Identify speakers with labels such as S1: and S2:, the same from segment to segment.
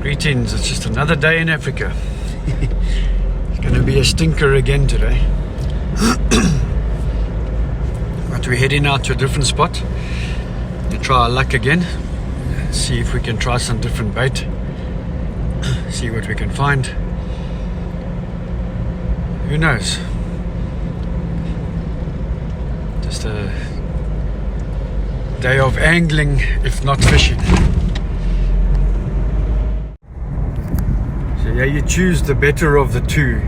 S1: Greetings, it's just another day in Africa. It's going to be a stinker again today. But we're heading out to a different spot to try our luck again. See if we can try some different bait. See what we can find. Who knows? Just a day of angling, if not fishing. So yeah, you choose the better of the two.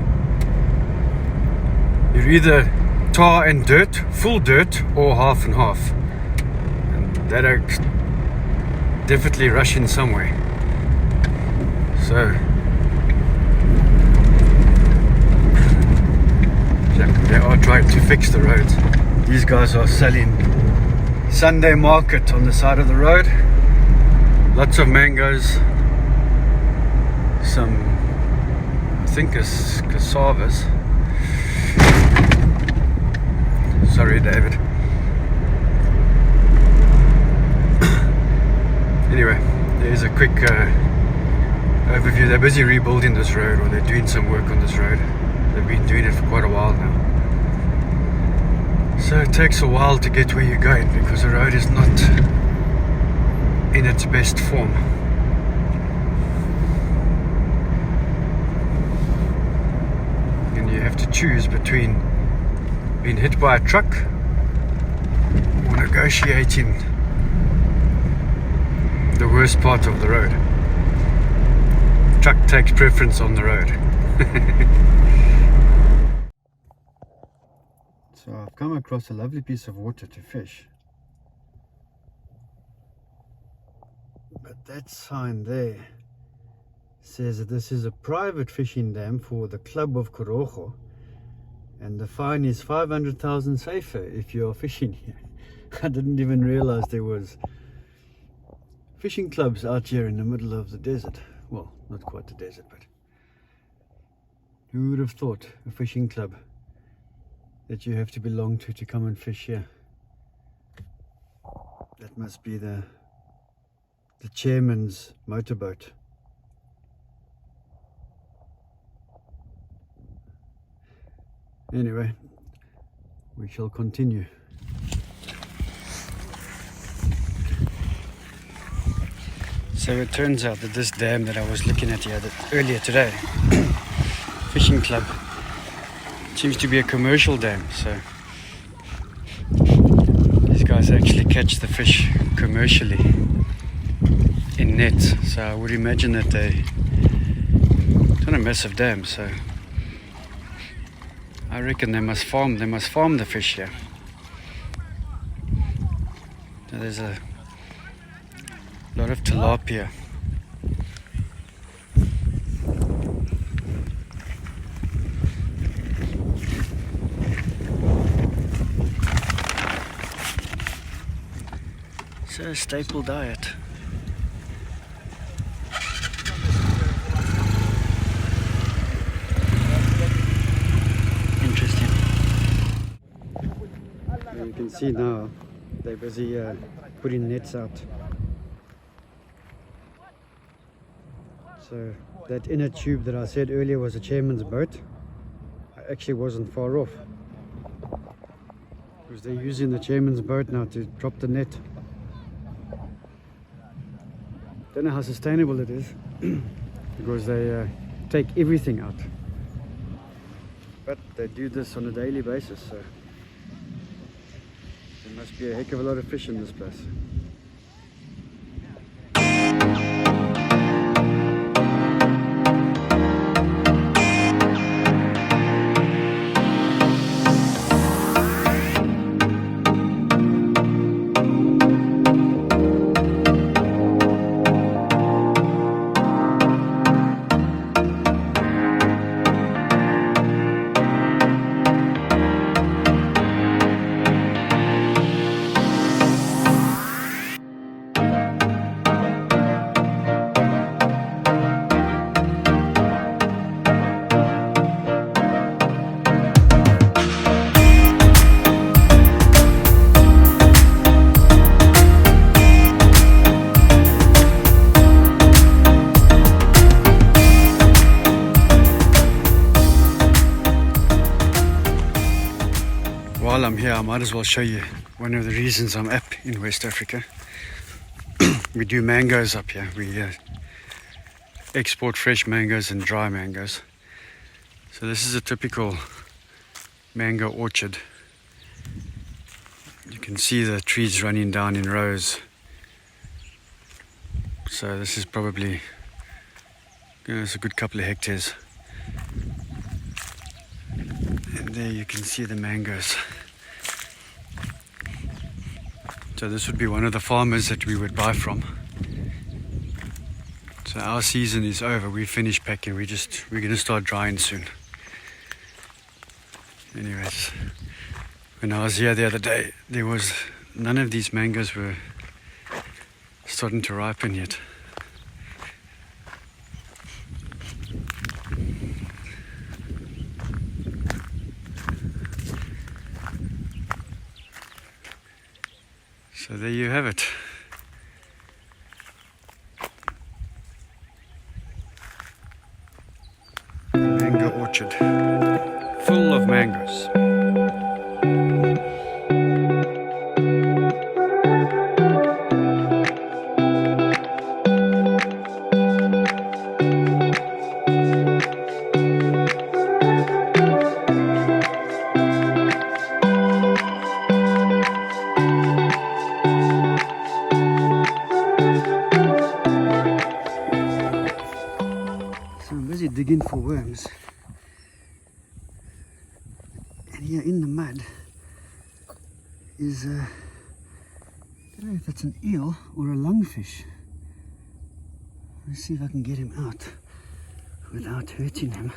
S1: You're either tar and dirt, full dirt, or half and half. And that'll definitely rush in somewhere. So they are trying to fix the roads. These guys are selling Sunday market on the side of the road. Lots of mangoes. Some, I think it's cassavas. Sorry, David. Anyway, there's a quick overview. They're busy rebuilding this road, or they're doing some work on this road. They've been doing it for quite a while now. So it takes a while to get where you're going because the road is not in its best form. And you have to choose between being hit by a truck or negotiating the worst part of the road. Truck takes preference on the road. So I've come across a lovely piece of water to fish, but that sign there says that this is a private fishing dam for the Club of Korogo, and the fine is 500,000 safer if you're fishing here. I didn't even realize there was fishing clubs out here in the middle of the desert. Well, not quite the desert, but who would have thought a fishing club that you have to belong to come and fish here? That must be the chairman's motorboat. Anyway, we shall continue. So it turns out that this dam that I was looking at here earlier today, fishing club, seems to be a commercial dam. So these guys actually catch the fish commercially in nets. So I would imagine that it's not a massive dam. So I reckon they must farm the fish here. So there's a lot of tilapia. It's a staple diet. Interesting. You can see now they're busy putting nets out. So that inner tube that I said earlier was a chairman's boat. I actually wasn't far off, because they're using the chairman's boat now to drop the net. Don't know how sustainable it is because they take everything out, but they do this on a daily basis, so there must be a heck of a lot of fish in this place. Yeah, I might as well show you one of the reasons I'm up in West Africa. We do mangoes up here. We export fresh mangoes and dry mangoes. So this is a typical mango orchard. You can see the trees running down in rows. So this is probably, it's a good couple of hectares. And there you can see the mangoes. So this would be one of the farmers that we would buy from. So our season is over. We finished packing. We're going to start drying soon. Anyways, when I was here the other day, none of these mangoes were starting to ripen yet. So there you have it. Mango orchard, full of mangoes. Digging for worms, and here in the mud is I don't know if that's an eel or a lungfish. Let's see if I can get him out without hurting him.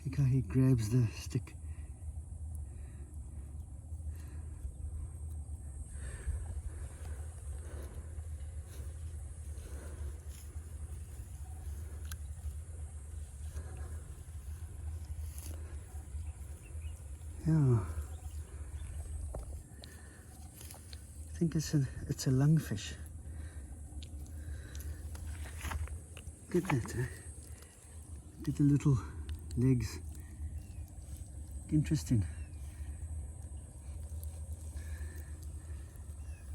S1: Look how he grabs the stick. Yeah, I think it's a lungfish. Look at that, eh? Look at the little legs. Interesting.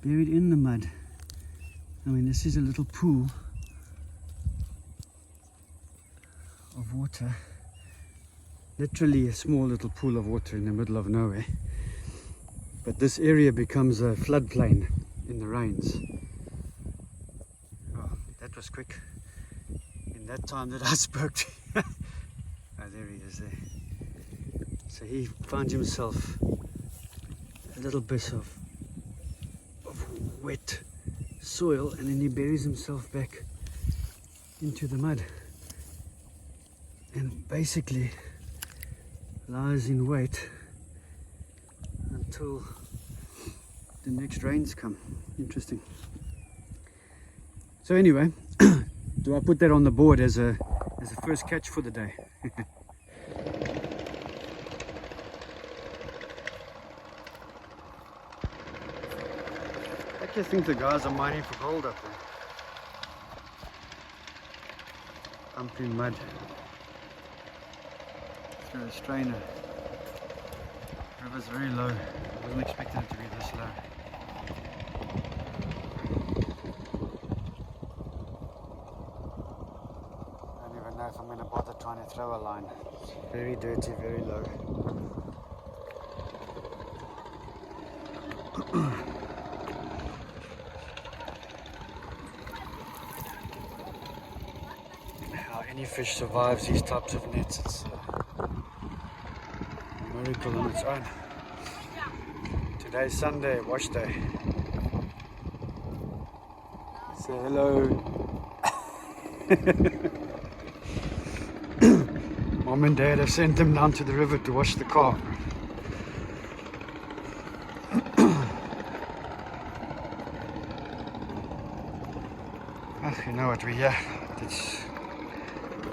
S1: Buried in the mud. I mean, this is a little pool of water. Literally a small little pool of water in the middle of nowhere. But this area becomes a floodplain in the rains. Oh, that was quick. In that time that I spoke to you. Oh, there he is there. So he finds himself a little bit of wet soil, and then he buries himself back into the mud and basically lies in wait until the next rains come. Interesting. So anyway, do I put that on the board as a first catch for the day? I think the guys are mining for gold up there. Pumping mud through a strainer. The river's very low. I wasn't expecting it to be this low. I don't even know if I'm going to bother trying to throw a line. It's very dirty, very low. Any fish survives these types of nets. It's a miracle on its own. Today's Sunday, wash day. Say hello. Mom and Dad have sent them down to the river to wash the car. You know what, we're here.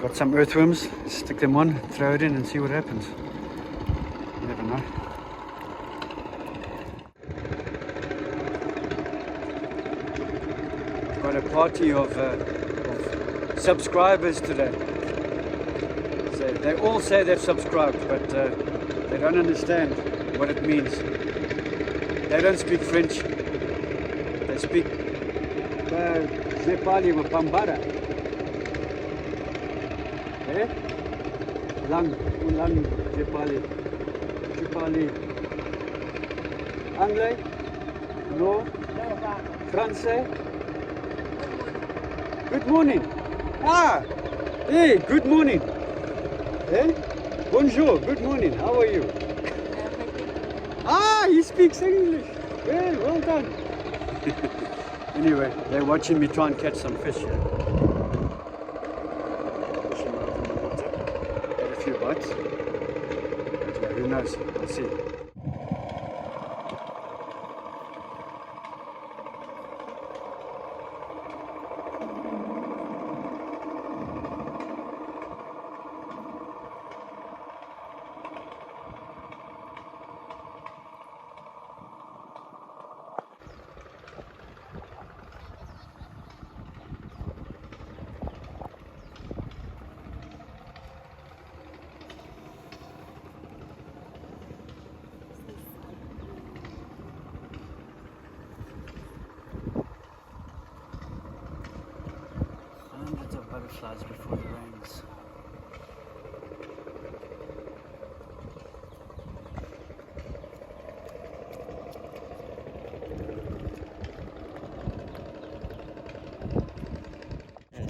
S1: Got some earthworms, stick them on, throw it in and see what happens. You never know. got a party of subscribers today. So they all say they've subscribed, but they don't understand what it means. They don't speak French. They speak Je parle Pambara. Eh? Lang, je parle. Tu parles anglais? No? Français? Good morning. Ah! Hey, good morning. Eh? Bonjour, good morning. How are you? Ah, he speaks English. Well done. Anyway, they're watching me try and catch some fish here. Push them out in the water. Get a few bites. But yeah, who knows? We'll see. Hundreds of butterflies before the rains.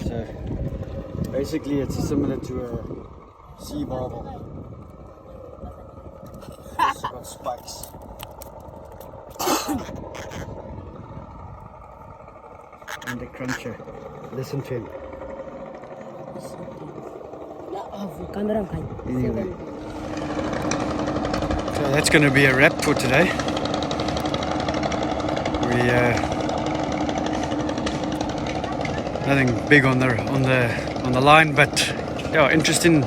S1: So basically it's similar to a sea barbel. It's got spikes. And the cruncher. Listen to him. Anyway. So that's going to be a wrap for today. Nothing big on the line, but yeah, interesting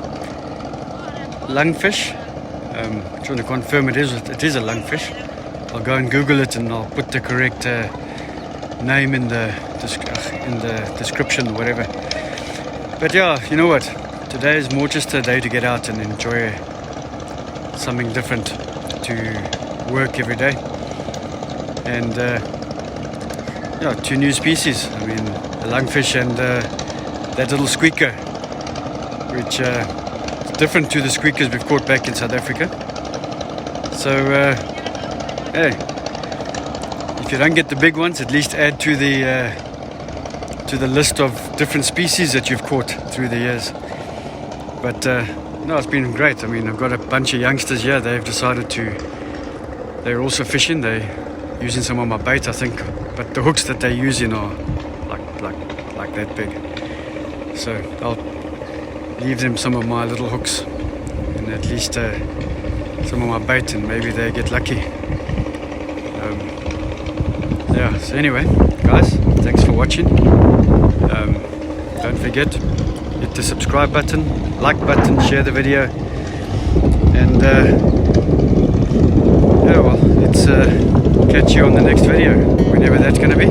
S1: lungfish. Trying to confirm it is a lungfish. I'll go and Google it and I'll put the correct name in the description or whatever. But yeah, you know what? Today is more just a day to get out and enjoy something different to work every day. And yeah, 2 new species. I mean, the lungfish and that little squeaker, which is different to the squeakers we've caught back in South Africa. So, hey, if you don't get the big ones, at least add to the list of different species that you've caught through the years. But no, it's been great. I mean, I've got a bunch of youngsters here. They've decided they're also fishing. They're using some of my bait, I think, but the hooks that they're using are like that big. So I'll leave them some of my little hooks and at least some of my bait, and maybe they get lucky. Yeah, so anyway, guys, thanks for watching. Don't forget, hit the subscribe button, like button, share the video, and yeah, well, let's catch you on the next video, whenever that's going to be.